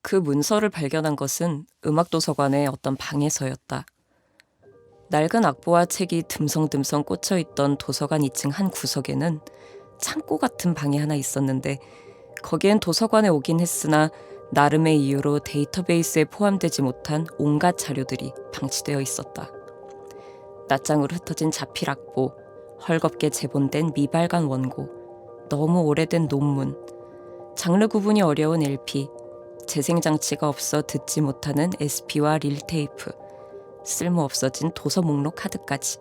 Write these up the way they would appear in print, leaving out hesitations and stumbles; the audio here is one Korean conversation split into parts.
그 문서를 발견한 것은 음악도서관의 어떤 방에서였다. 낡은 악보와 책이 듬성듬성 꽂혀있던 도서관 2층 한 구석에는 창고 같은 방이 하나 있었는데 거기엔 도서관에 오긴 했으나 나름의 이유로 데이터베이스에 포함되지 못한 온갖 자료들이 방치되어 있었다. 낱장으로 흩어진 자필 악보, 헐겁게 재본된 미발간 원고, 너무 오래된 논문, 장르 구분이 어려운 LP, 재생장치가 없어 듣지 못하는 SP와 릴테이프, 쓸모없어진 도서 목록 카드까지.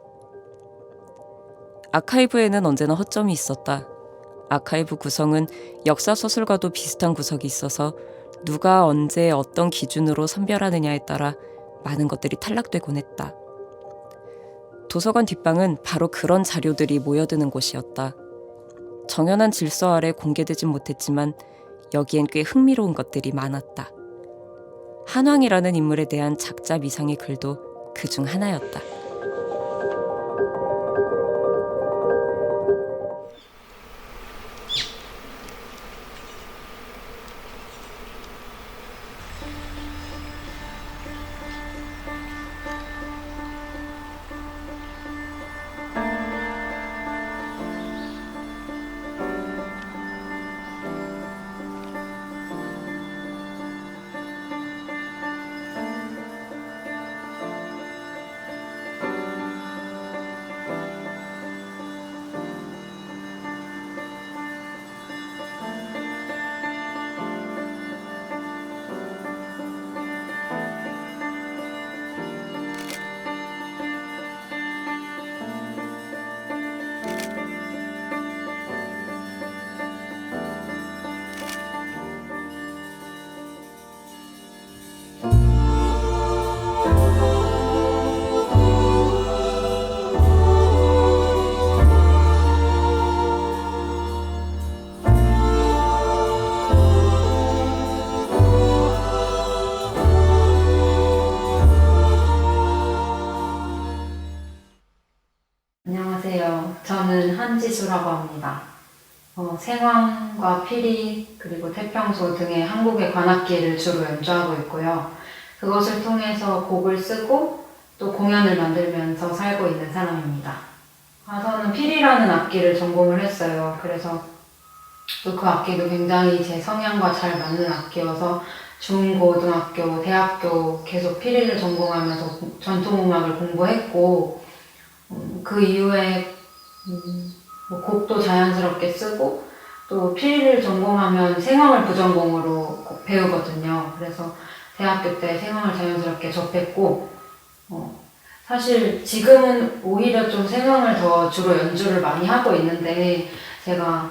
아카이브에는 언제나 허점이 있었다. 아카이브 구성은 역사서술과도 비슷한 구석이 있어서 누가 언제 어떤 기준으로 선별하느냐에 따라 많은 것들이 탈락되곤 했다. 도서관 뒷방은 바로 그런 자료들이 모여드는 곳이었다. 정연한 질서 아래 공개되진 못했지만 여기엔 꽤 흥미로운 것들이 많았다. 한왕이라는 인물에 대한 작자 미상의 글도 그중 하나였다. 안녕하세요. 저는 한지수라고 합니다. 생황과 피리 그리고 태평소 등의 한국의 관악기를 주로 연주하고 있고요. 그것을 통해서 곡을 쓰고 또 공연을 만들면서 살고 있는 사람입니다. 저는 피리라는 악기를 전공을 했어요. 그래서 또 그 악기도 굉장히 제 성향과 잘 맞는 악기여서 중고등학교, 대학교 계속 피리를 전공하면서 전통음악을 공부했고 그 이후에 뭐 곡도 자연스럽게 쓰고 또 피리를 전공하면 생황을 부전공으로 배우거든요. 그래서 대학교 때 생황을 자연스럽게 접했고 사실 지금은 오히려 좀 생황을 더 주로 연주를 많이 하고 있는데 제가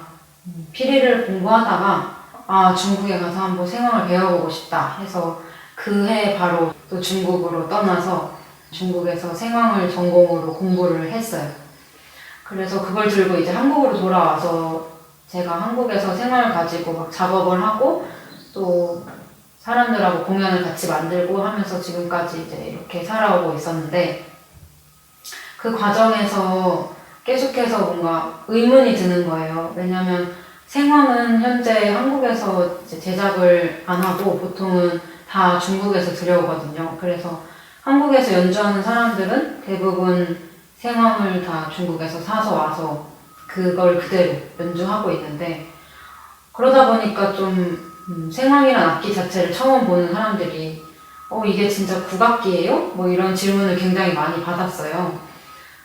피리를 공부하다가 중국에 가서 한번 생황을 배워보고 싶다 해서 그 해 바로 또 중국으로 떠나서 중국에서 생황을 전공으로 공부를 했어요. 그래서 그걸 들고 이제 한국으로 돌아와서 제가 한국에서 생황을 가지고 막 작업을 하고 또 사람들하고 공연을 같이 만들고 하면서 지금까지 이제 이렇게 살아오고 있었는데 그 과정에서 계속해서 뭔가 의문이 드는 거예요. 왜냐면 생황은 현재 한국에서 이제 제작을 안 하고 보통은 다 중국에서 들여오거든요. 그래서 한국에서 연주하는 사람들은 대부분 생황을 다 중국에서 사서 와서 그걸 그대로 연주하고 있는데 그러다 보니까 좀 생황이란 악기 자체를 처음 보는 사람들이 이게 진짜 국악기예요? 뭐 이런 질문을 굉장히 많이 받았어요.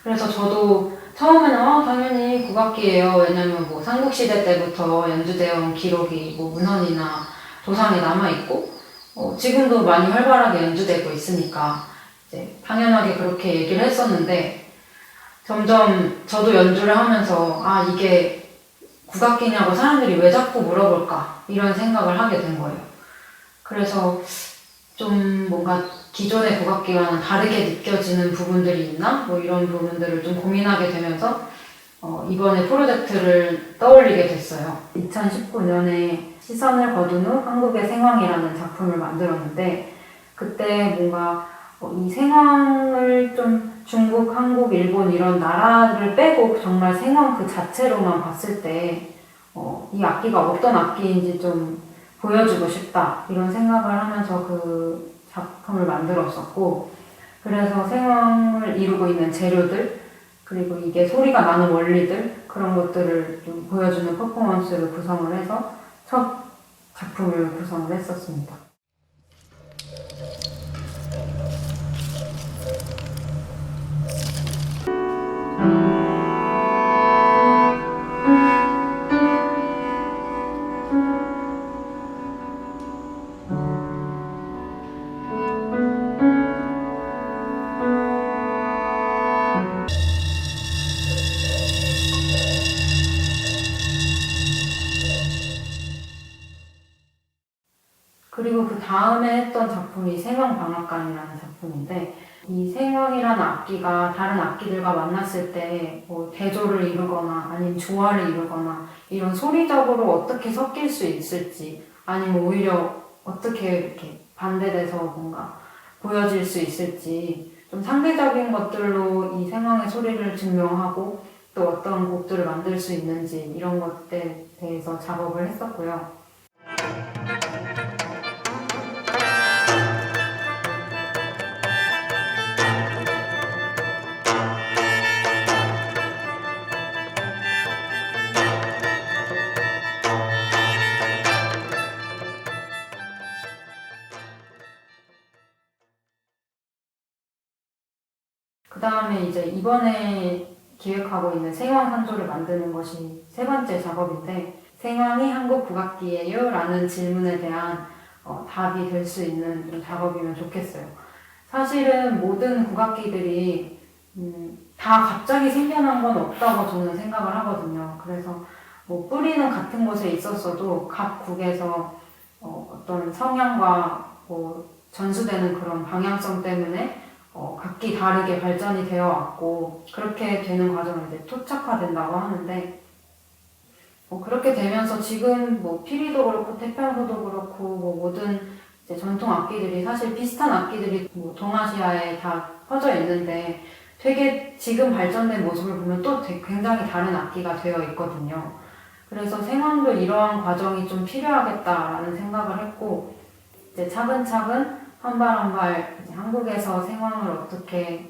그래서 저도 처음에는 당연히 국악기예요. 왜냐면 뭐 삼국시대 때부터 연주되어 온 기록이 뭐 문헌이나 도상에 남아있고 지금도 많이 활발하게 연주되고 있으니까 이제 당연하게 그렇게 얘기를 했었는데 점점 저도 연주를 하면서 이게 국악기냐고 사람들이 왜 자꾸 물어볼까 이런 생각을 하게 된 거예요. 그래서 좀 뭔가 기존의 국악기와는 다르게 느껴지는 부분들이 있나? 뭐 이런 부분들을 좀 고민하게 되면서 이번에 프로젝트를 떠올리게 됐어요. 2019년에 시선을 거둔 후 한국의 생황이라는 작품을 만들었는데 그때 뭔가 이 생황을 좀 중국, 한국, 일본 이런 나라를 빼고 정말 생황 그 자체로만 봤을 때 이 악기가 어떤 악기인지 좀 보여주고 싶다 이런 생각을 하면서 그 작품을 만들었었고, 그래서 생황을 이루고 있는 재료들 그리고 이게 소리가 나는 원리들 그런 것들을 좀 보여주는 퍼포먼스를 구성을 해서 첫 작품을 구성을 했었습니다. 그리고 그 다음에 했던 작품이 생황방앗간이라는 작품인데, 이 생황이라는 악기가 다른 악기들과 만났을 때 뭐 대조를 이루거나 아니면 조화를 이루거나 이런 소리적으로 어떻게 섞일 수 있을지, 아니면 오히려 어떻게 이렇게 반대돼서 뭔가 보여질 수 있을지 좀 상대적인 것들로 이 생황의 소리를 증명하고 또 어떤 곡들을 만들 수 있는지 이런 것들에 대해서 작업을 했었고요. 그 다음에 이제 이번에 기획하고 있는 생황산조를 만드는 것이 세 번째 작업인데, 생황이 한국 국악기예요? 라는 질문에 대한 답이 될 수 있는 좀 작업이면 좋겠어요. 사실은 모든 국악기들이 다 갑자기 생겨난 건 없다고 저는 생각을 하거든요. 그래서 뭐 뿌리는 같은 곳에 있었어도 각 국에서 어떤 성향과 뭐 전수되는 그런 방향성 때문에 각기 다르게 발전이 되어 왔고, 그렇게 되는 과정을 이제 토착화된다고 하는데, 그렇게 되면서 지금 뭐 피리도 그렇고 태평소도 그렇고 뭐 모든 이제 전통 악기들이 사실 비슷한 악기들이 뭐 동아시아에 다 퍼져 있는데, 되게 지금 발전된 모습을 보면 또 굉장히 다른 악기가 되어 있거든요. 그래서 생황도 이러한 과정이 좀 필요하겠다라는 생각을 했고, 이제 차근차근 한 발 한 발 한국에서 생황을 어떻게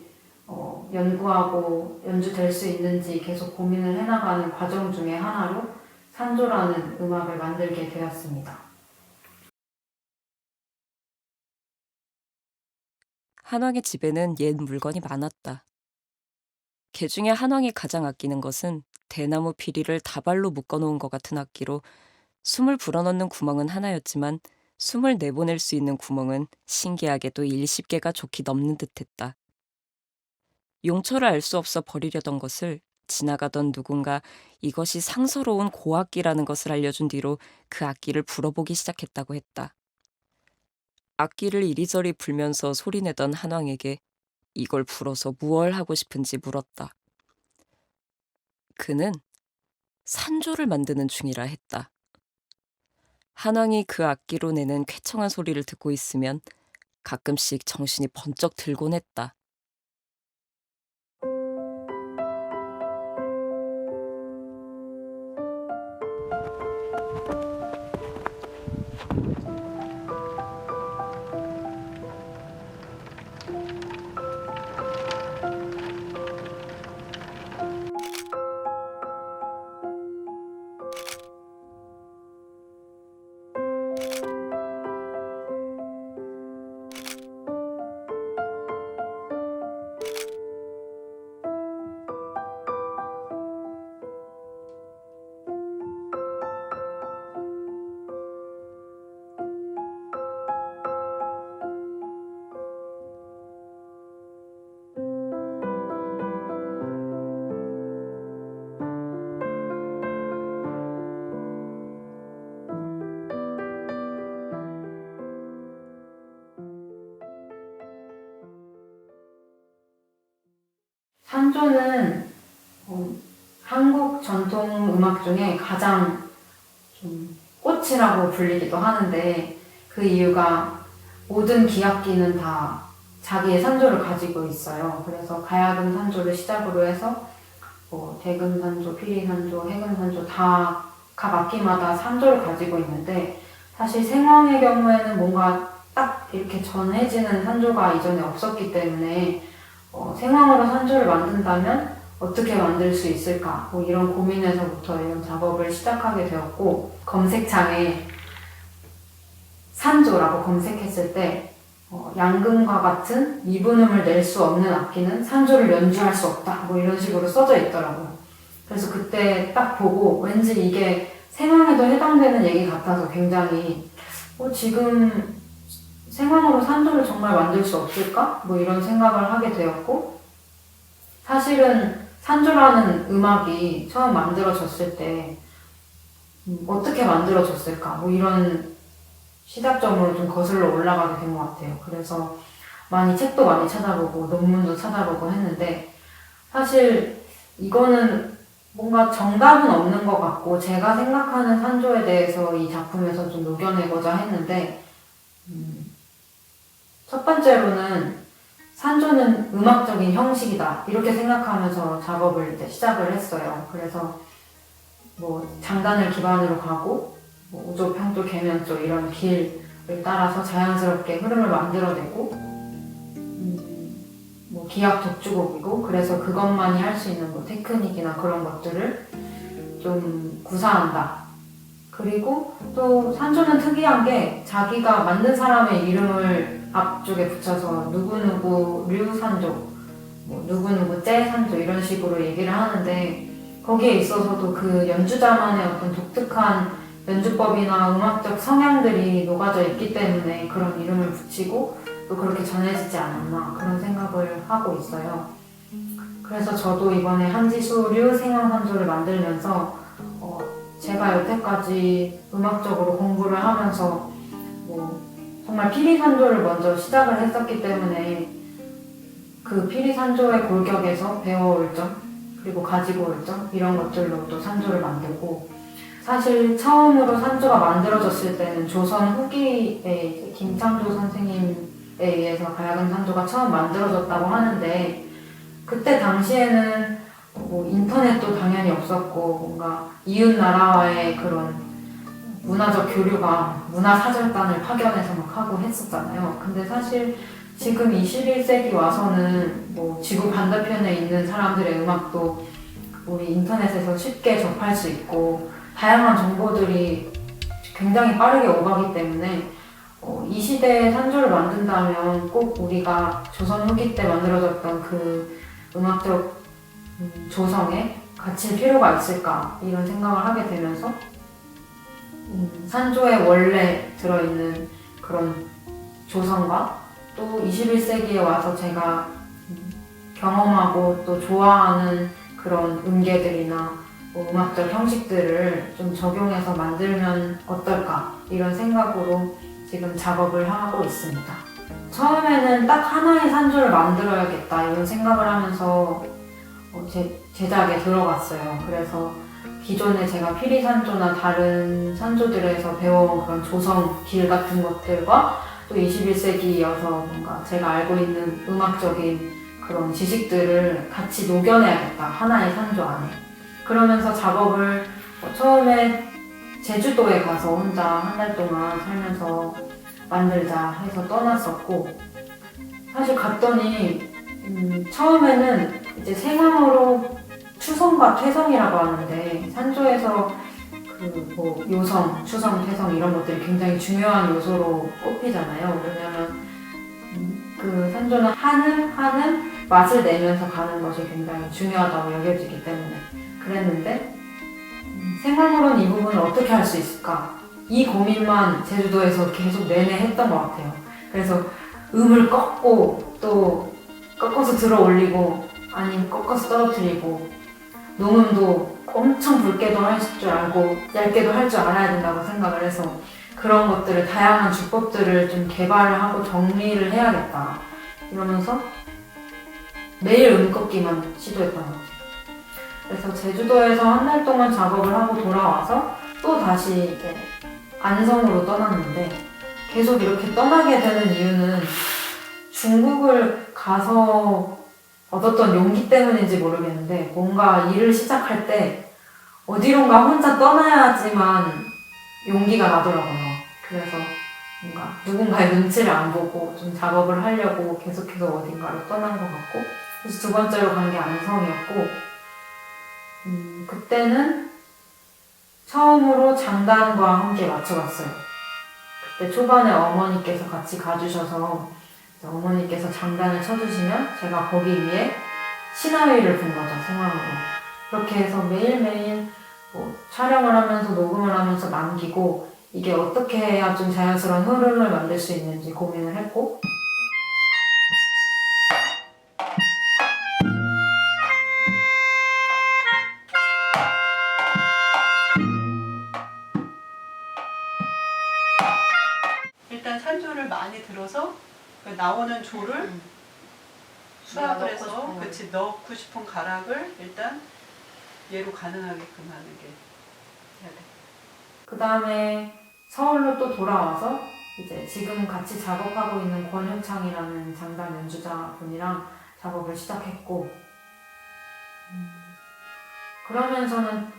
연구하고 연주될 수 있는지 계속 고민을 해나가는 과정 중에 하나로 산조라는 음악을 만들게 되었습니다. 한왕의 집에는 옛 물건이 많았다. 개 중에 한왕이 가장 아끼는 것은 대나무 피리를 다발로 묶어놓은 것 같은 악기로 숨을 불어넣는 구멍은 하나였지만 숨을 내보낼 수 있는 구멍은 신기하게도 70개가 좋게 넘는 듯했다. 용처를 알 수 없어 버리려던 것을 지나가던 누군가 이것이 상서로운 고악기라는 것을 알려준 뒤로 그 악기를 불어보기 시작했다고 했다. 악기를 이리저리 불면서 소리내던 한왕에게 이걸 불어서 무얼 하고 싶은지 물었다. 그는 산조를 만드는 중이라 했다. 한왕이 그 악기로 내는 쾌청한 소리를 듣고 있으면 가끔씩 정신이 번쩍 들곤 했다. 산조는 한국 전통 음악 중에 가장 좀 꽃이라고 불리기도 하는데, 그 이유가 모든 기악기는 다 자기의 산조를 가지고 있어요. 그래서 가야금 산조를 시작으로 해서 뭐 대금 산조, 피리 산조, 해금 산조 다 각 악기마다 산조를 가지고 있는데, 사실 생황의 경우에는 뭔가 딱 이렇게 전해지는 산조가 이전에 없었기 때문에 생황으로 산조를 만든다면 어떻게 만들 수 있을까? 뭐 이런 고민에서부터 이런 작업을 시작하게 되었고, 검색창에 산조라고 검색했을 때 양금과 같은 미분음을 낼 수 없는 악기는 산조를 연주할 수 없다. 뭐 이런 식으로 써져 있더라고요. 그래서 그때 딱 보고 왠지 이게 생황에도 해당되는 얘기 같아서 굉장히 지금 생황으로 산조를 정말 만들 수 없을까? 뭐 이런 생각을 하게 되었고, 사실은 산조라는 음악이 처음 만들어졌을 때 어떻게 만들어졌을까? 뭐 이런 시작점으로 좀 거슬러 올라가게 된 것 같아요. 그래서 책도 많이 찾아보고 논문도 찾아보고 했는데, 사실 이거는 뭔가 정답은 없는 것 같고 제가 생각하는 산조에 대해서 이 작품에서 좀 녹여내고자 했는데, 첫 번째로는 산조는 음악적인 형식이다 이렇게 생각하면서 작업을 이제 시작을 했어요. 그래서 뭐 장단을 기반으로 가고 우조, 평조, 계면조 이런 길을 따라서 자연스럽게 흐름을 만들어내고, 뭐 기악 독주곡이고, 그래서 그것만이 할 수 있는 뭐 테크닉이나 그런 것들을 좀 구사한다. 그리고 또 산조는 특이한 게 자기가 만든 사람의 이름을 앞쪽에 붙여서 누구누구 류산조, 뭐 누구누구 째산조 이런 식으로 얘기를 하는데, 거기에 있어서도 그 연주자만의 어떤 독특한 연주법이나 음악적 성향들이 녹아져 있기 때문에 그런 이름을 붙이고 또 그렇게 전해지지 않았나 그런 생각을 하고 있어요. 그래서 저도 이번에 한지수류 생황산조를 만들면서 제가 여태까지 음악적으로 공부를 하면서 뭐 정말 피리산조를 먼저 시작을 했었기 때문에 그 피리산조의 골격에서 배워올 점, 그리고 가지고 올 점, 이런 것들로 또 산조를 만들고, 사실 처음으로 산조가 만들어졌을 때는 조선 후기에 김창조 선생님에 의해서 가야금 산조가 처음 만들어졌다고 하는데, 그때 당시에는 뭐 인터넷도 당연히 없었고 뭔가 이웃 나라와의 그런 문화적 교류가 문화사절단을 파견해서 막 하고 했었잖아요. 근데 사실 지금 21세기 와서는 뭐 지구 반대편에 있는 사람들의 음악도 우리 인터넷에서 쉽게 접할 수 있고 다양한 정보들이 굉장히 빠르게 오가기 때문에 이 시대에 산조를 만든다면 꼭 우리가 조선 후기 때 만들어졌던 그 음악적 조성에 갇힐 필요가 있을까 이런 생각을 하게 되면서 산조에 원래 들어있는 그런 조성과 또 21세기에 와서 제가 경험하고 또 좋아하는 그런 음계들이나 뭐 음악적 형식들을 좀 적용해서 만들면 어떨까 이런 생각으로 지금 작업을 하고 있습니다. 처음에는 딱 하나의 산조를 만들어야겠다 이런 생각을 하면서 제작에 들어갔어요. 그래서 기존에 제가 피리산조나 다른 산조들에서 배워온 그런 조성 길 같은 것들과 또 21세기여서 뭔가 제가 알고 있는 음악적인 그런 지식들을 같이 녹여내야겠다 하나의 산조 안에. 그러면서 작업을 처음에 제주도에 가서 혼자 한 달 동안 살면서 만들자 해서 떠났었고, 사실 갔더니 처음에는 이제 생황으로 추성과 퇴성이라고 하는데, 산조에서 그 뭐 요성, 추성, 퇴성 이런 것들이 굉장히 중요한 요소로 꼽히잖아요. 왜냐면 그 산조는 한음 맛을 내면서 가는 것이 굉장히 중요하다고 여겨지기 때문에 그랬는데, 생황으로는 이 부분을 어떻게 할 수 있을까? 이 고민만 제주도에서 계속 내내 했던 것 같아요. 그래서 음을 꺾고 또 꺾어서 들어 올리고 아니면 꺾어서 떨어뜨리고, 농음도 엄청 붉게도 할 줄 알고 얇게도 할 줄 알아야 된다고 생각을 해서 그런 것들을 다양한 주법들을 좀 개발을 하고 정리를 해야겠다 이러면서 매일 음 꺾기만 시도했던 것 같아요. 그래서 제주도에서 한 달 동안 작업을 하고 돌아와서 또 다시 이제 안성으로 떠났는데, 계속 이렇게 떠나게 되는 이유는 중국을 가서 얻었던 용기 때문인지 모르겠는데, 뭔가 일을 시작할 때 어디론가 혼자 떠나야지만 용기가 나더라고요. 그래서 뭔가 누군가의 눈치를 안 보고 좀 작업을 하려고 계속해서 어딘가로 떠난 것 같고, 그래서 두 번째로 간 게 안성이었고, 그때는 처음으로 장단과 함께 맞춰봤어요. 그때 초반에 어머니께서 같이 가주셔서 어머니께서 장단을 쳐주시면 제가 거기 위에 시나위를 분 거죠, 생황으로. 그렇게 해서 매일매일 뭐 촬영을 하면서 녹음을 하면서 남기고, 이게 어떻게 해야 좀 자연스러운 흐름을 만들 수 있는지 고민을 했고, 일단 산조를 많이 들어서 그 나오는 조를 수압을 해서 그치 넣고 싶은 가락을 일단 얘로 가능하게끔 하는 게 해야 돼. 그 다음에 서울로 또 돌아와서 이제 지금 같이 작업하고 있는 권효창이라는 장단 연주자분이랑 작업을 시작했고, 그러면서는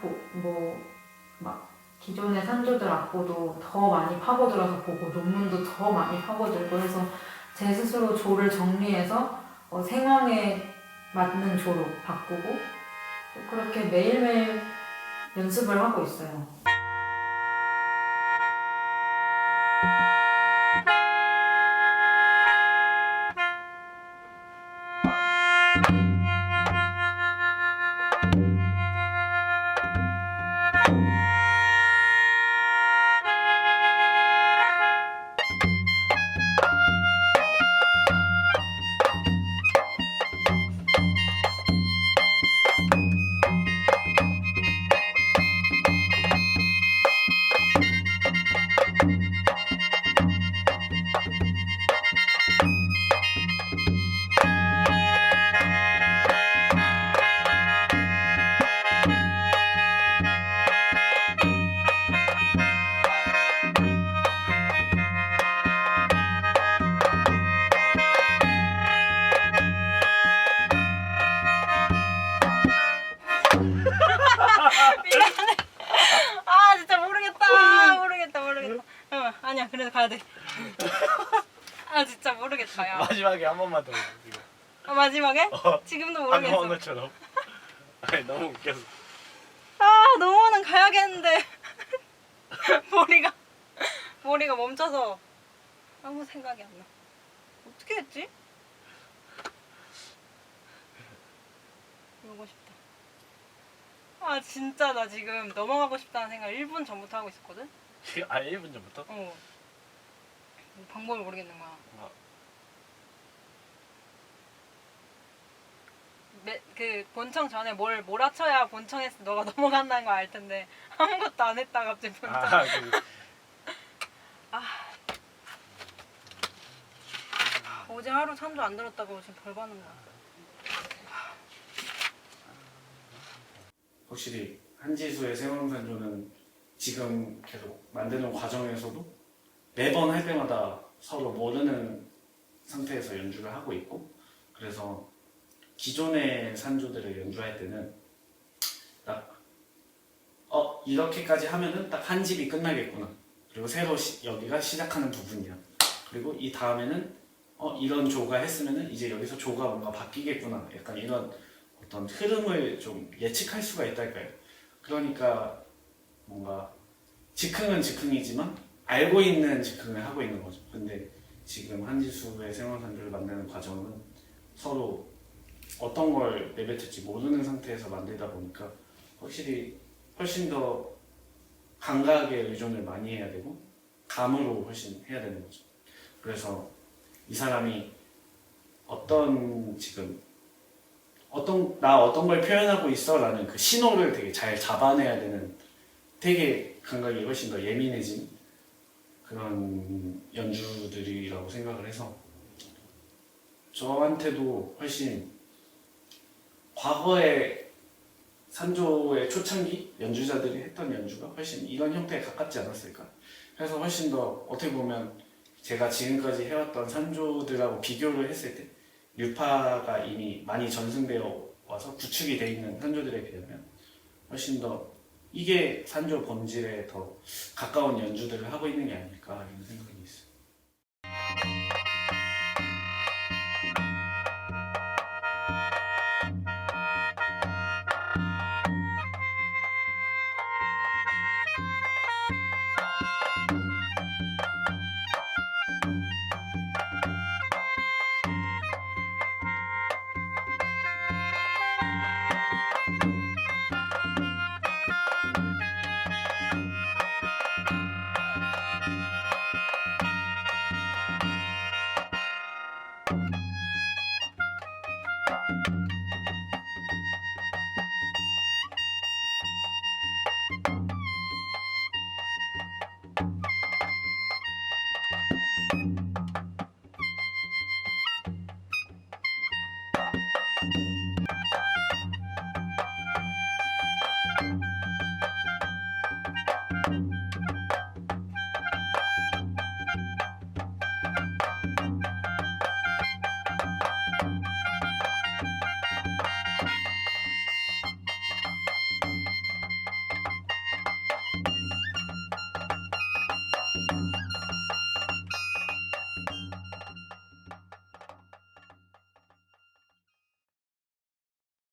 막 기존의 산조들 악보도 더 많이 파고들어서 보고 논문도 더 많이 파고들고 해서 제 스스로 조를 정리해서 생황에 맞는 조로 바꾸고, 그렇게 매일매일 연습을 하고 있어요. 미안해. 아 진짜 모르겠다. 아니야 그래도 가야 돼. 아 진짜 모르겠다 야. 마지막에 한 번만 더 이거. 아, 마지막에? 지금도 방금 한 모르겠어. 것처럼. 아니 너무 웃겨서. 아 넘어는 가야겠는데 머리가 멈춰서 아무 생각이 안 나. 어떻게 했지? 이러고 싶다. 아 진짜 나 지금 넘어가고 싶다는 생각 1분 전부터 하고 있었거든? 아 1분 전부터? 뭐 방법을 모르겠는 거야. 그 본청 전에 뭘 몰아쳐야 본청에서 너가 넘어간다는 거 알 텐데 아무것도 안 했다 갑자기 본청. 어제 하루 산도 안 들었다고 지금 벌 받는 거야. 확실히 한지수의 생황산조는 지금 계속 만드는 과정에서도 매번 할 때마다 서로 모르는 상태에서 연주를 하고 있고, 그래서 기존의 산조들을 연주할 때는 딱 이렇게까지 하면은 딱 한 집이 끝나겠구나, 그리고 새로 여기가 시작하는 부분이야, 그리고 이 다음에는 이런 조가 했으면은 이제 여기서 조가 뭔가 바뀌겠구나, 약간 이런 어떤 흐름을 좀 예측할 수가 있달까요. 그러니까 뭔가 즉흥은 즉흥이지만 알고 있는 즉흥을 하고 있는 거죠. 근데 지금 한지수의 생황산조를 만드는 과정은 서로 어떤 걸 내뱉을지 모르는 상태에서 만들다 보니까 확실히 훨씬 더 감각에 의존을 많이 해야 되고 감으로 훨씬 해야 되는 거죠. 그래서 이 사람이 어떤 걸 표현하고 있어 라는 그 신호를 되게 잘 잡아내야 되는, 되게 감각이 훨씬 더 예민해진 그런 연주들이라고 생각을 해서 저한테도 훨씬 과거의 산조의 초창기 연주자들이 했던 연주가 훨씬 이런 형태에 가깝지 않았을까. 그래서 훨씬 더 어떻게 보면 제가 지금까지 해왔던 산조들하고 비교를 했을 때 류파가 이미 많이 전승되어 와서 구축이 돼 있는 산조들에 비하면 훨씬 더 이게 산조 본질에 더 가까운 연주들을 하고 있는 게 아닐까 이런 생각이 있어요.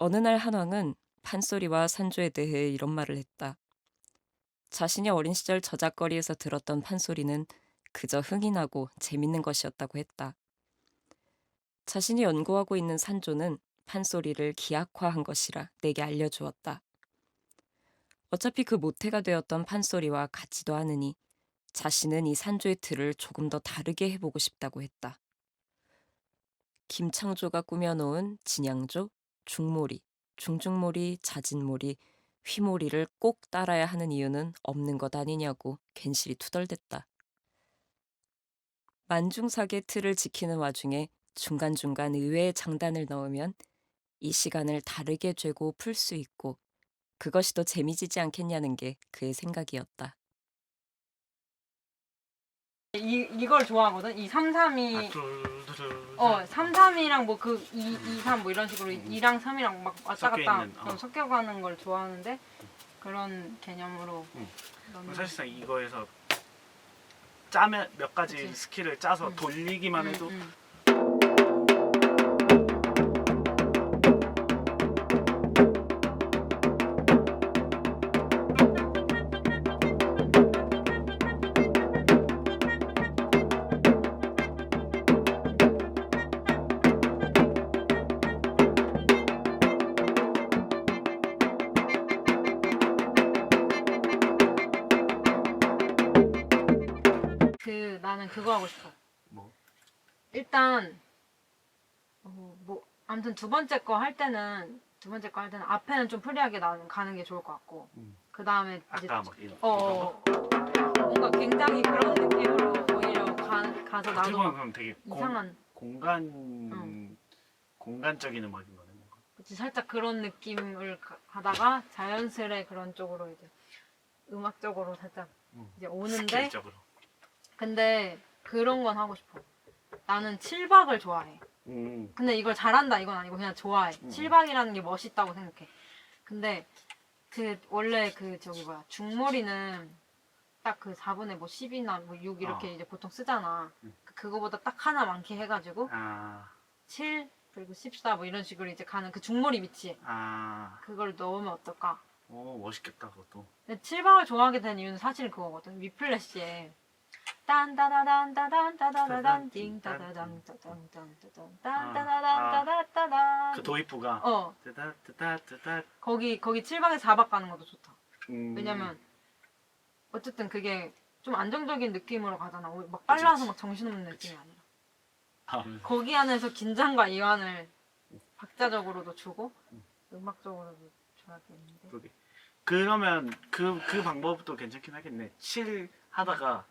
어느 날 한왕은 판소리와 산조에 대해 이런 말을 했다. 자신이 어린 시절 저작거리에서 들었던 판소리는 그저 흥이 나고 재밌는 것이었다고 했다. 자신이 연구하고 있는 산조는 판소리를 기악화한 것이라 내게 알려주었다. 어차피 그 모태가 되었던 판소리와 같지도 않으니 자신은 이 산조의 틀을 조금 더 다르게 해보고 싶다고 했다. 김창조가 꾸며놓은 진양조, 중몰이, 중중몰이, 자진몰이, 휘몰이를 꼭 따라야 하는 이유는 없는 것 아니냐고 괜시리 투덜댔다. 만중삭의 틀을 지키는 와중에 중간중간 의외의 장단을 넣으면 이 시간을 다르게 죄고 풀 수 있고 그것이 더 재미지지 않겠냐는 게 그의 생각이었다. 이걸 좋아하거든. 이 332 두두두. 332랑 뭐 그 2, 3 뭐 이런 식으로 2랑 3이랑 막 왔다 섞여 갔다 있는, 섞여가는 걸 좋아하는데 그런 개념으로 넣는 사실상 이거에서 짜면 몇 가지 그치. 스킬을 짜서 돌리기만 해도 나는 그거 하고 싶어. 뭐? 일단 뭐 아무튼 두 번째 거 할 때는 앞에는 좀 프리하게 나는 가는 게 좋을 것 같고 그 다음에 이제 아까 막 이런 뭔가 굉장히 그런 느낌으로 오히려 가서 어떻게 보면 나도 그럼 되게 이상한 공간적인 음악인 거네. 뭔가. 그치, 살짝 그런 느낌을 하다가 자연스레 그런 쪽으로 이제 음악적으로 살짝 이제 오는데 스킬적으로. 근데 그런 건 하고 싶어. 나는 7박을 좋아해. 근데 이걸 잘한다 이건 아니고 그냥 좋아해. 7박이라는 게 멋있다고 생각해. 근데 그 원래 그 저기 뭐야 중몰이는 딱 그 4분의 뭐 10이나 뭐 6 이렇게 이제 보통 쓰잖아. 그거보다 딱 하나 많게 해가지고 7 그리고 14 뭐 이런 식으로 이제 가는 그 중몰이 위치에 그걸 넣으면 어떨까? 오 멋있겠다 그것도. 근데 7박을 좋아하게 된 이유는 사실 그거거든. 위플래시에 딴따다단따단따다단 띵따다단따단따단 딴따다단따다따단 그 도입부가 뜨다뜨다뜨다. 거기 7박에서 4박 가는 것도 좋다. 왜냐면 어쨌든 그게 좀 안정적인 느낌으로 가잖아. 막 빨라서 막 정신없는 느낌이 아니라. 거기 안에서 긴장과 이완을 박자적으로도 주고 음악적으로도 줘야겠는데. 그러면 그 방법도 괜찮긴 하겠네. 7 하다가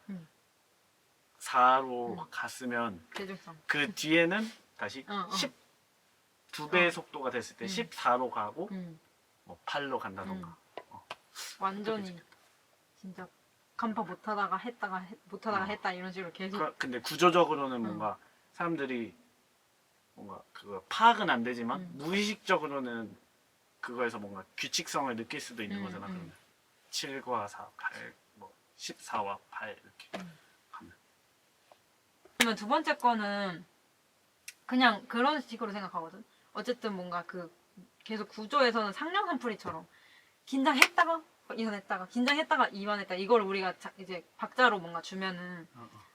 4로 갔으면 대중성. 그 뒤에는 다시 10 2배의 속도가 됐을 때 14로 가고 뭐 8로 간다던가. 완전히 진짜 간파 못하다가 했다가 못하다가 했다 이런 식으로 계속. 근데 구조적으로는 뭔가 사람들이 뭔가 그거 파악은 안 되지만 무의식적으로는 그거에서 뭔가 규칙성을 느낄 수도 있는 거잖아. 그러면 7과 4, 8, 뭐 14와 8 이렇게 가면. 그러면 두 번째 거는 그냥 그런 식으로 생각하거든. 어쨌든 뭔가 그 계속 구조에서는 상령산풀이처럼 긴장했다가 이완했다가 긴장했다가 이완했다 이걸 우리가 이제 박자로 뭔가 주면은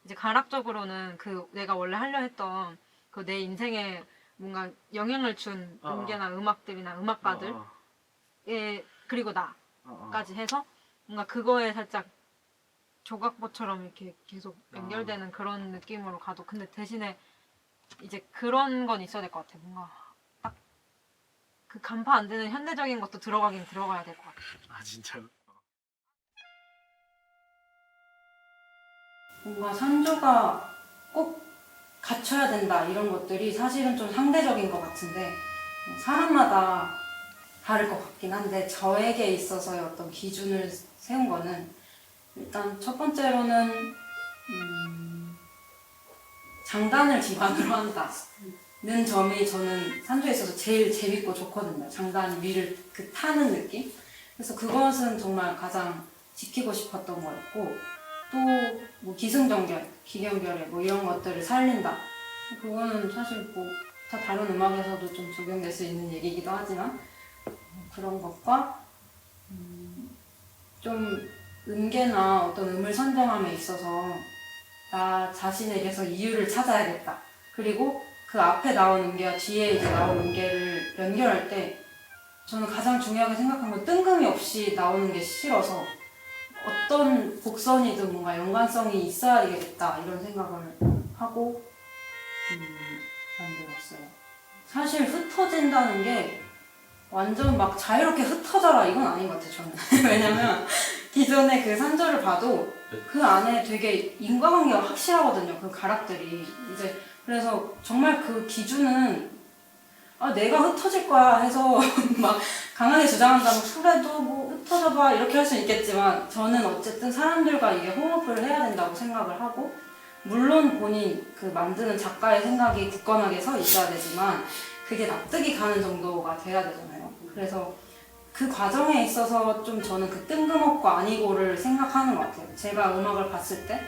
이제 가락적으로는 그 내가 원래 하려 했던 그 내 인생에 뭔가 영향을 준 음계나 음악들이나 음악가들에 그리고 나까지 해서 뭔가 그거에 살짝 조각보처럼 이렇게 계속 연결되는 그런 느낌으로 가도 근데 대신에 이제 그런 건 있어야 될 것 같아. 뭔가 딱 그 간파 안 되는 현대적인 것도 들어가긴 들어가야 될 것 같아. 아 진짜로? 뭔가 산조가 꼭 갖춰야 된다 이런 것들이 사실은 좀 상대적인 것 같은데 사람마다 다를 것 같긴 한데 저에게 있어서의 어떤 기준을 세운 거는 일단 첫 번째로는 장단을 기반으로 한다는 점이 저는 산조에 있어서 제일 재밌고 좋거든요. 장단 위를 그 타는 느낌. 그래서 그것은 정말 가장 지키고 싶었던 거였고 또 뭐 기승전결, 기경결에 뭐 이런 것들을 살린다. 그거는 사실 뭐 다 다른 음악에서도 좀 적용될 수 있는 얘기이기도 하지만 그런 것과 좀 음계나 어떤 음을 선정함에 있어서 나 자신에게서 이유를 찾아야겠다. 그리고 그 앞에 나온 음계와 뒤에 이제 나온 음계를 연결할 때 저는 가장 중요하게 생각한 건 뜬금이 없이 나오는 게 싫어서 어떤 곡선이든 뭔가 연관성이 있어야 되겠다 이런 생각을 하고 만들었어요. 사실 흩어진다는 게 완전 막 자유롭게 흩어져라 이건 아닌 것 같아요 저는. 왜냐면 기존의 그 산조를 봐도 그 안에 되게 인과관계가 확실하거든요. 그 가락들이 이제 그래서 정말 그 기준은 내가 흩어질 거야 해서 막 강하게 주장한다면 그래도 뭐 흩어져봐 이렇게 할 수 있겠지만 저는 어쨌든 사람들과 이게 호흡을 해야 된다고 생각을 하고 물론 본인 그 만드는 작가의 생각이 굳건하게 서 있어야 되지만 그게 납득이 가는 정도가 돼야 되잖아요. 그래서 그 과정에 있어서 좀 저는 그 뜬금없고 아니고를 생각하는 것 같아요. 제가 음악을 봤을 때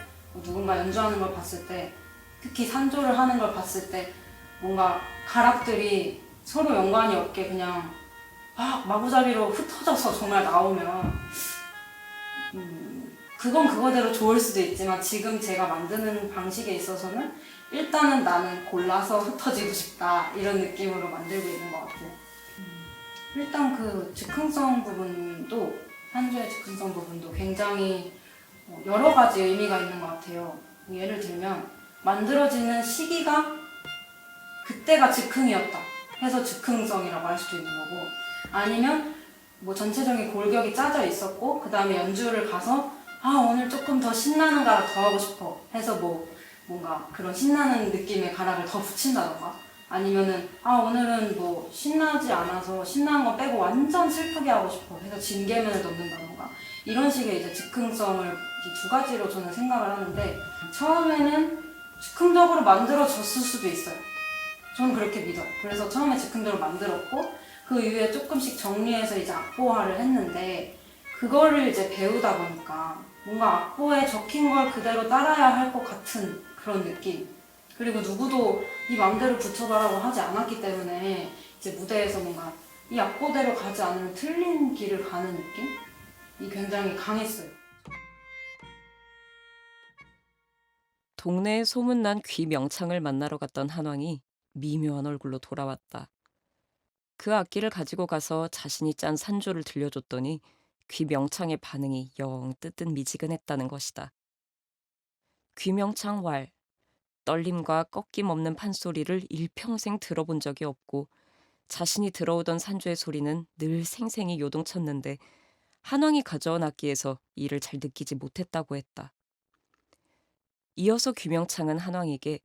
누군가 연주하는 걸 봤을 때 특히 산조를 하는 걸 봤을 때 뭔가 가락들이 서로 연관이 없게 그냥 마구잡이로 흩어져서 정말 나오면 그건 그거대로 좋을 수도 있지만 지금 제가 만드는 방식에 있어서는 일단은 나는 골라서 흩어지고 싶다 이런 느낌으로 만들고 있는 것 같아요. 일단 그 즉흥성 부분도 산조의 즉흥성 부분도 굉장히 여러 가지 의미가 있는 것 같아요. 예를 들면 만들어지는 시기가 그때가 즉흥이었다 해서 즉흥성이라고 할 수도 있는 거고 아니면 뭐 전체적인 골격이 짜져 있었고 그 다음에 연주를 가서 오늘 조금 더 신나는 가락 더 하고 싶어 해서 뭐 뭔가 그런 신나는 느낌의 가락을 더 붙인다던가 아니면은 오늘은 뭐 신나지 않아서 신나는 거 빼고 완전 슬프게 하고 싶어 해서 진개면을 넣는다던가 이런 식의 이제 즉흥성을 이 두 가지로 저는 생각을 하는데 처음에는 즉흥적으로 만들어졌을 수도 있어요. 저는 그렇게 믿어요. 그래서 처음에 즉흥적으로 만들었고 그 이후에 조금씩 정리해서 이제 악보화를 했는데 그거를 이제 배우다 보니까 뭔가 악보에 적힌 걸 그대로 따라야 할 것 같은 그런 느낌. 그리고 누구도 이 맘대로 붙여봐라고 하지 않았기 때문에 이제 무대에서 뭔가 이 악보대로 가지 않으면 틀린 길을 가는 느낌이 굉장히 강했어요. 동네에 소문난 귀명창을 만나러 갔던 한왕이 미묘한 얼굴로 돌아왔다. 그 악기를 가지고 가서 자신이 짠 산조를 들려줬더니 귀명창의 반응이 영 뜨뜻미지근했다는 것이다. 귀명창 왈, 떨림과 꺾임없는 판소리를 일평생 들어본 적이 없고 자신이 들어오던 산조의 소리는 늘 생생히 요동쳤는데 한왕이 가져온 악기에서 이를 잘 느끼지 못했다고 했다. 이어서 귀명창은 한왕에게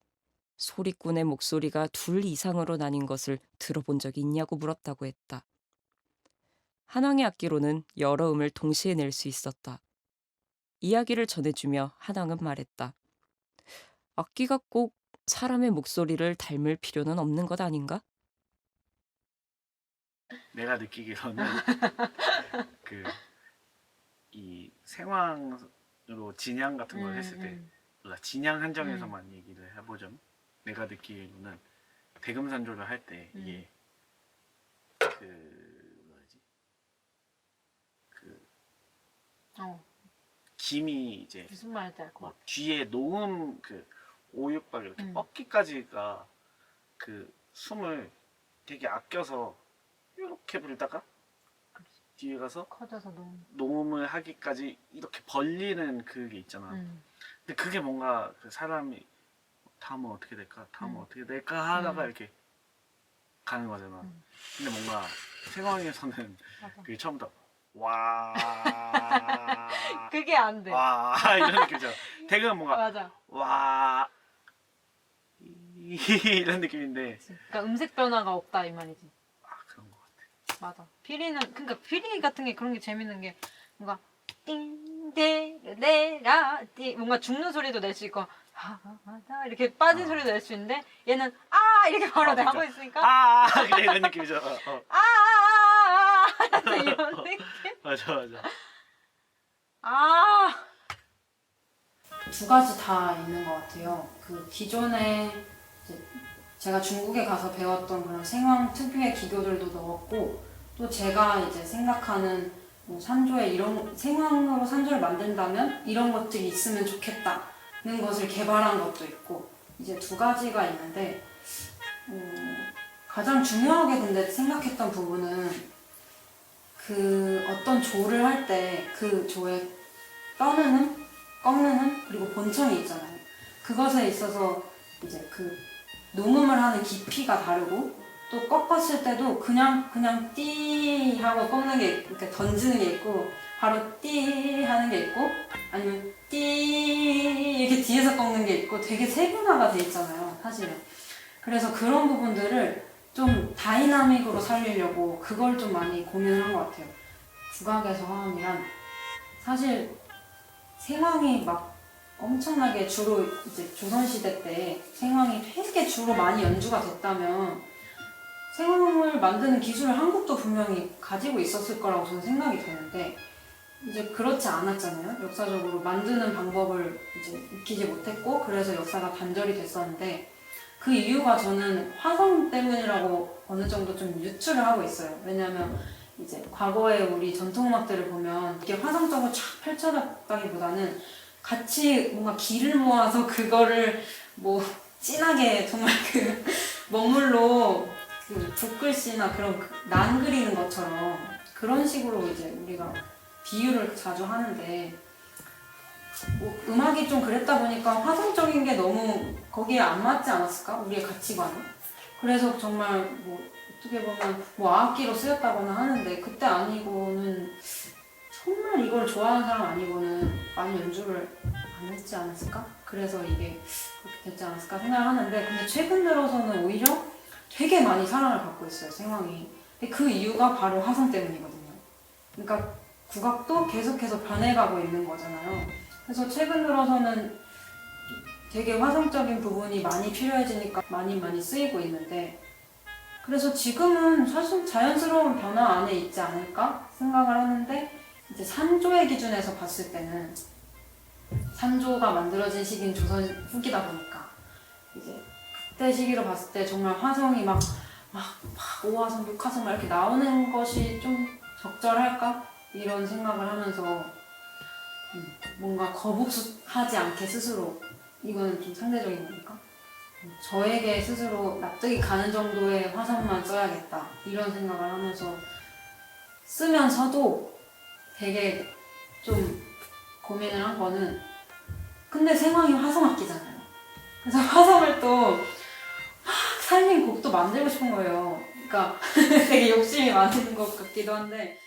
소리꾼의 목소리가 둘 이상으로 나뉜 것을 들어본 적이 있냐고 물었다고 했다. 한왕의 악기로는 여러 음을 동시에 낼 수 있었다. 이야기를 전해주며 한왕은 말했다. 악기가 꼭 사람의 목소리를 닮을 필요는 없는 것 아닌가? 내가 느끼기로는 그 이 생황으로 진양 같은 걸 했을 때 진양 한정에서만 얘기를 해보자면 내가 느끼기로는 대금산조를 할 때 이게 그 뭐지 그 김이 이제 무슨 말인지 알 것 뭐 같아. 뒤에 녹음 그 오육박 이렇게 뻗기까지가 그 숨을 되게 아껴서 이렇게 불다가 뒤에 가서 커져서 너무. 녹음을 하기까지 이렇게 벌리는 그게 있잖아. 근데 그게 뭔가 그 사람이 다음은 어떻게 될까? 다음은 어떻게 될까? 하다가 이렇게 가는 거잖아. 근데 뭔가 생황에서는 맞아. 그게 처음부터 와 그게 안 돼. 와 이런 느낌이잖아. 대금은 뭔가 맞아. 와 이런 느낌인데 그러니까 음색 변화가 없다 이 말이지. 아 그런 것 같아. 맞아. 피리는 그러니까 피리 같은 게 그런 게 재밌는 게 뭔가 띵데레라 띵 뭔가 죽는 소리도 낼 수 있고 하하하 이렇게 빠진 소리도 낼 수 있는데 얘는 아 이렇게 바로 그러니까. 나고 있으니까 아 그래 이런 느낌이잖아. 아아아아 이런 느낌. 맞아 맞아. 아 두 가지 다 있는 것 같아요. 그 기존에 이제 제가 중국에 가서 배웠던 그런 생황 특유의 기교들도 넣었고, 또 제가 이제 생각하는 뭐 산조에 이런 생황으로 산조를 만든다면 이런 것들이 있으면 좋겠다는 것을 개발한 것도 있고, 이제 두 가지가 있는데 가장 중요하게 근데 생각했던 부분은 그 어떤 조를 할 때 그 조의 떠느는 꺾는 그리고 본청이 있잖아요. 그것에 있어서 이제 그 녹음을 하는 깊이가 다르고 또 꺾었을 때도 그냥 띠 하고 꺾는 게 이렇게 던지는 게 있고 바로 띠 하는 게 있고 아니면 띠 이렇게 뒤에서 꺾는 게 있고 되게 세분화가 돼 있잖아요, 사실은. 그래서 그런 부분들을 좀 다이나믹으로 살리려고 그걸 좀 많이 고민을 한 것 같아요. 국악에서 화음이란 사실 생황이 막 엄청나게 주로 이제 조선시대 때 생황이 되게 주로 많이 연주가 됐다면 생황을 만드는 기술을 한국도 분명히 가지고 있었을 거라고 저는 생각이 되는데 이제 그렇지 않았잖아요. 역사적으로 만드는 방법을 이제 익히지 못했고 그래서 역사가 단절이 됐었는데 그 이유가 저는 화성 때문이라고 어느 정도 좀 유추를 하고 있어요. 왜냐하면 이제 과거에 우리 전통음악들을 보면 이게 화성적으로 쫙 펼쳐졌다기보다는 같이 뭔가 기를 모아서 그거를 뭐 진하게 정말 그 먹물로 그 붓글씨나 그런 난 그리는 것처럼 그런 식으로 이제 우리가 비유를 자주 하는데 뭐 음악이 좀 그랬다 보니까 화성적인 게 너무 거기에 안 맞지 않았을까? 우리의 가치관에. 그래서 정말 뭐 어떻게 보면 뭐 악기로 쓰였다거나 하는데 그때 아니고는 정말 이걸 좋아하는 사람 아니고는 많이 연주를 안 했지 않았을까? 그래서 이게 그렇게 됐지 않았을까 생각하는데 근데 최근 들어서는 오히려 되게 많이 사랑을 받고 있어요, 생황이. 근데 그 이유가 바로 화성 때문이거든요. 그러니까 국악도 계속해서 변해가고 있는 거잖아요. 그래서 최근 들어서는 되게 화성적인 부분이 많이 필요해지니까 많이 쓰이고 있는데 그래서 지금은 사실 자연스러운 변화 안에 있지 않을까 생각을 하는데 이제 산조의 기준에서 봤을 때는 산조가 만들어진 시기는 조선 후기다 보니까 이제 그때 시기로 봤을 때 정말 화성이 막 5화성, 6화성 막 이렇게 나오는 것이 좀 적절할까? 이런 생각을 하면서 뭔가 거북하지 않게 스스로 이거는 좀 상대적인 거니까 저에게 스스로 납득이 가는 정도의 화성만 써야겠다 이런 생각을 하면서 쓰면서도 되게 좀 고민을 한 거는 근데 생황이 화성악기잖아요. 그래서 화성을 또 막 살린 곡도 만들고 싶은 거예요. 그러니까 되게 욕심이 많은 것 같기도 한데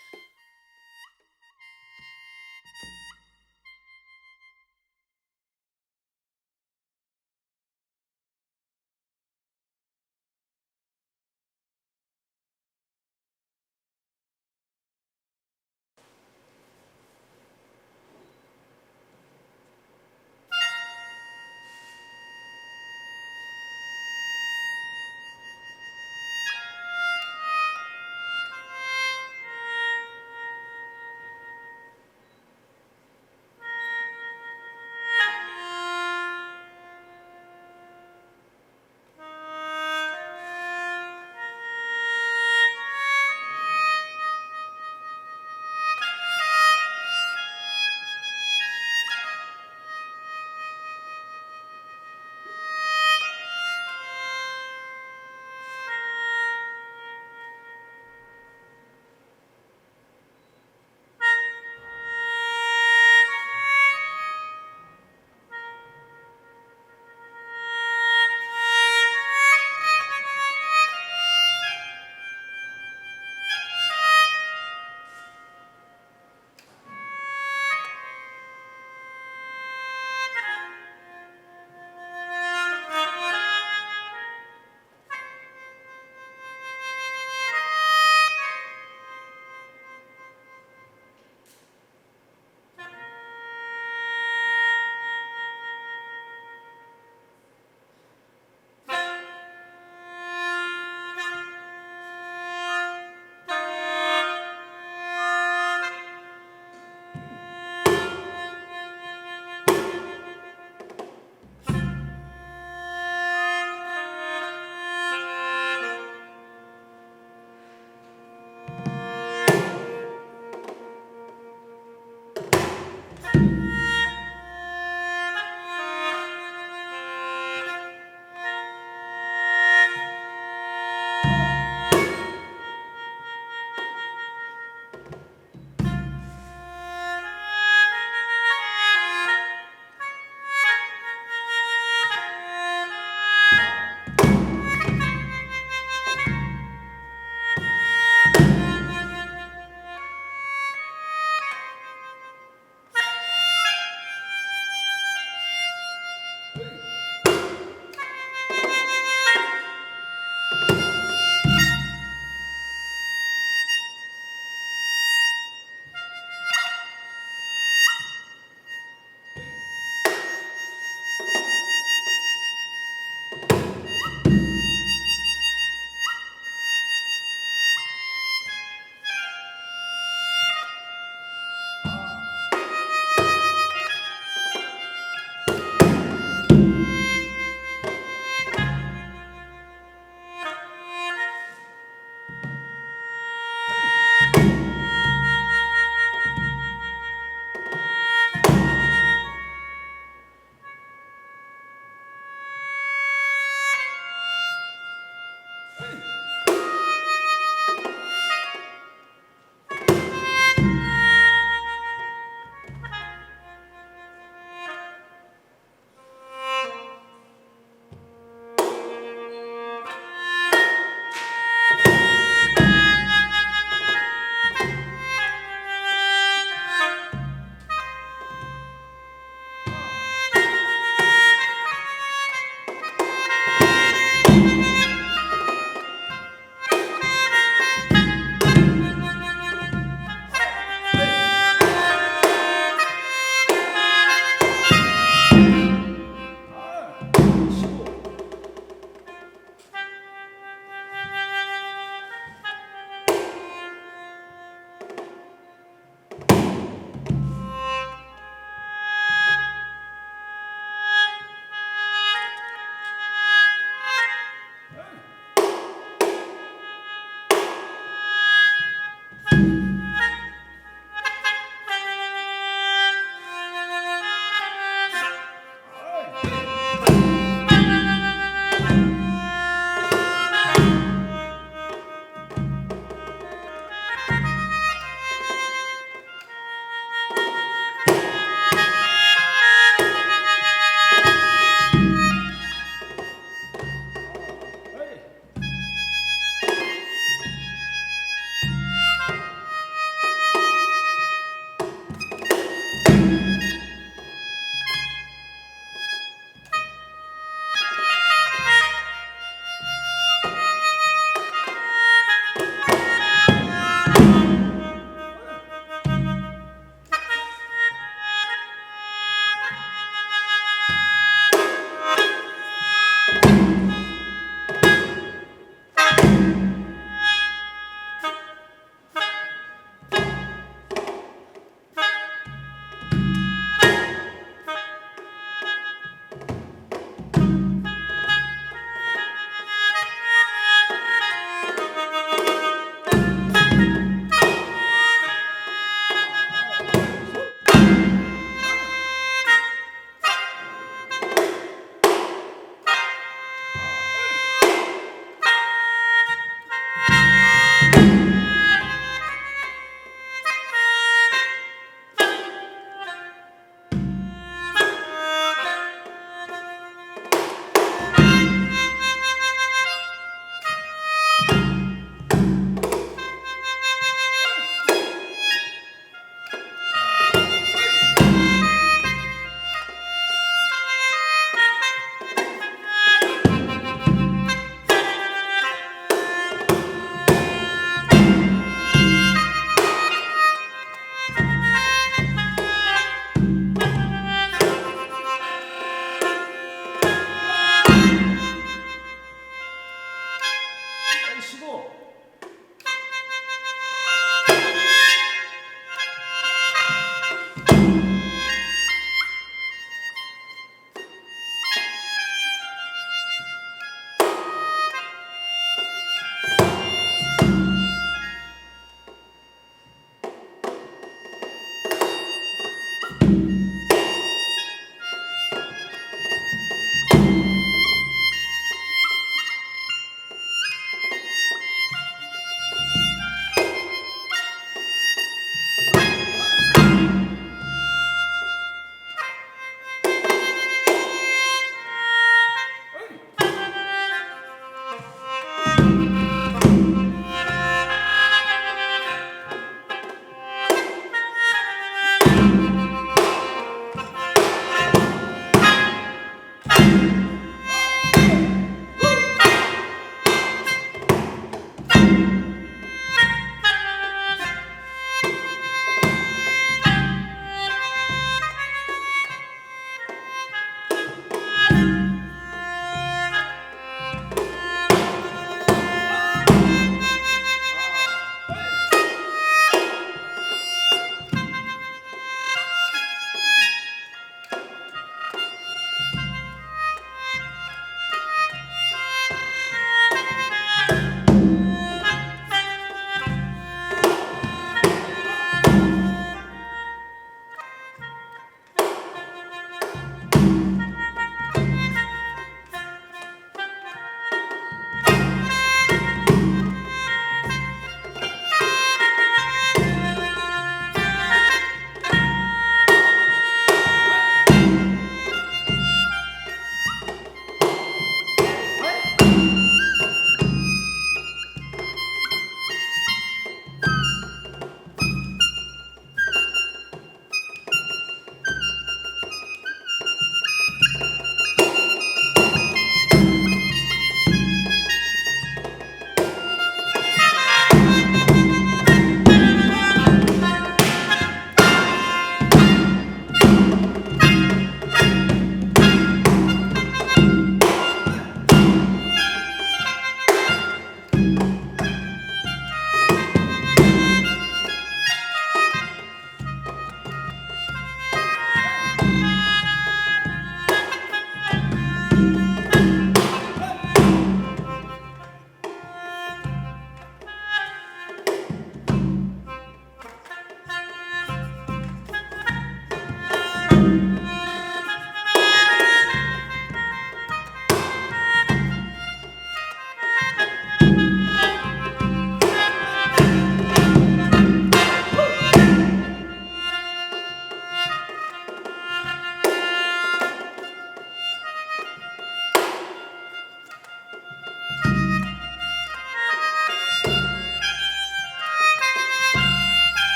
쉬고.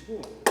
보시고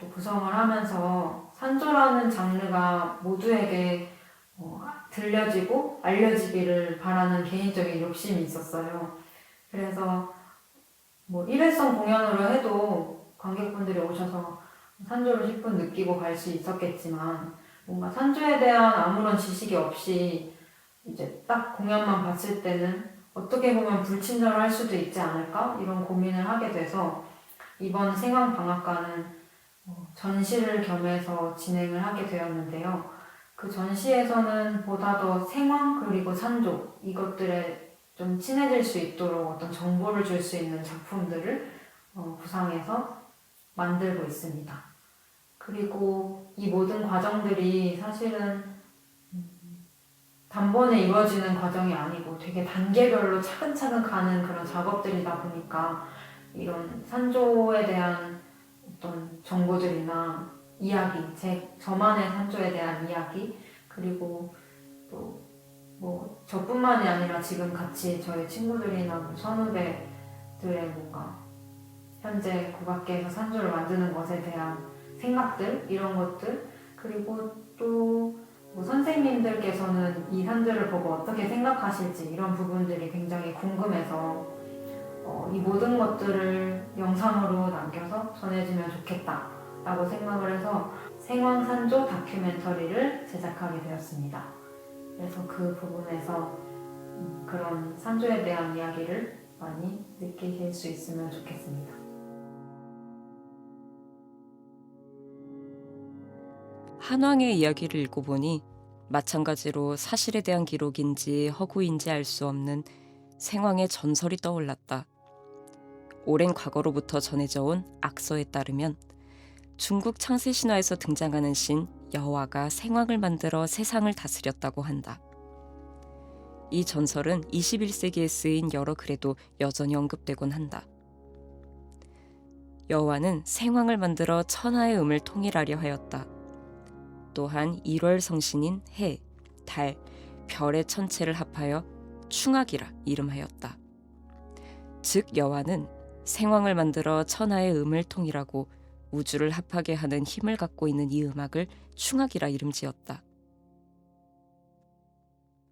또 구성을 하면서 산조라는 장르가 모두에게 들려지고 알려지기를 바라는 개인적인 욕심이 있었어요. 그래서 뭐 일회성 공연으로 해도 관객분들이 오셔서 산조를 10분 느끼고 갈 수 있었겠지만 뭔가 산조에 대한 아무런 지식이 없이 이제 딱 공연만 봤을 때는 어떻게 보면 불친절할 수도 있지 않을까? 이런 고민을 하게 돼서 이번 생황방앗간은 전시를 겸해서 진행을 하게 되었는데요. 그 전시에서는 보다 더 생황 그리고 산조 이것들에 좀 친해질 수 있도록 어떤 정보를 줄 수 있는 작품들을 구상해서 만들고 있습니다. 그리고 이 모든 과정들이 사실은 단번에 이루어지는 과정이 아니고 되게 단계별로 차근차근 가는 그런 작업들이다 보니까 이런 산조에 대한 어떤 정보들이나 이야기, 저만의 산조에 대한 이야기, 그리고 또 뭐 저뿐만이 아니라 지금 같이 저희 친구들이나 뭐 선후배들의 뭔가 현재 국악계에서 산조를 만드는 것에 대한 생각들, 이런 것들, 그리고 또 뭐 선생님들께서는 이 산조를 보고 어떻게 생각하실지 이런 부분들이 굉장히 궁금해서 이 모든 것들을 영상으로 남겨서 전해주면 좋겠다라고 생각을 해서 생황산조 다큐멘터리를 제작하게 되었습니다. 그래서 그 부분에서 그런 산조에 대한 이야기를 많이 느끼실 수 있으면 좋겠습니다. 한왕의 이야기를 읽어보니 마찬가지로 사실에 대한 기록인지 허구인지 알 수 없는 생황의 전설이 떠올랐다. 오랜 과거로부터 전해져 온 악서에 따르면 중국 창세 신화에서 등장하는 신 여화가 생황을 만들어 세상을 다스렸다고 한다. 이 전설은 21세기에 쓰인 여러 글에도 여전히 언급되곤 한다. 여화는 생황을 만들어 천하의 음을 통일하려 하였다. 또한 1월 성신인 해, 달, 별의 천체를 합하여 충악이라 이름하였다. 즉 여화는 생황을 만들어 천하의 음을 통일하고 우주를 합하게 하는 힘을 갖고 있는 이 음악을 충악이라 이름지었다.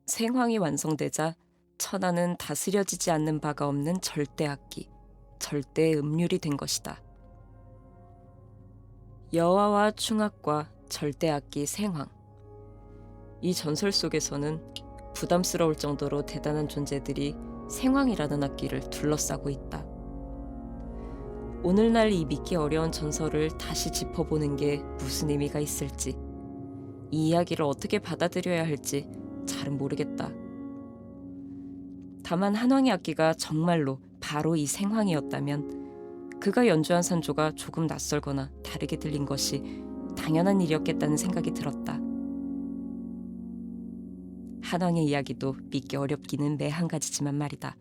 생황이 완성되자 천하는 다스려지지 않는 바가 없는 절대악기, 절대의 음률이 된 것이다. 여화와 충악과 절대악기 생황. 이 전설 속에서는 부담스러울 정도로 대단한 존재들이 생황이라는 악기를 둘러싸고 있다. 오늘날 이 믿기 어려운 전설을 다시 짚어보는 게 무슨 의미가 있을지, 이 이야기를 어떻게 받아들여야 할지 잘은 모르겠다. 다만 한왕의 악기가 정말로 바로 이 생황이었다면 그가 연주한 산조가 조금 낯설거나 다르게 들린 것이 당연한 일이었겠다는 생각이 들었다. 한왕의 이야기도 믿기 어렵기는 매 한 가지지만 말이다.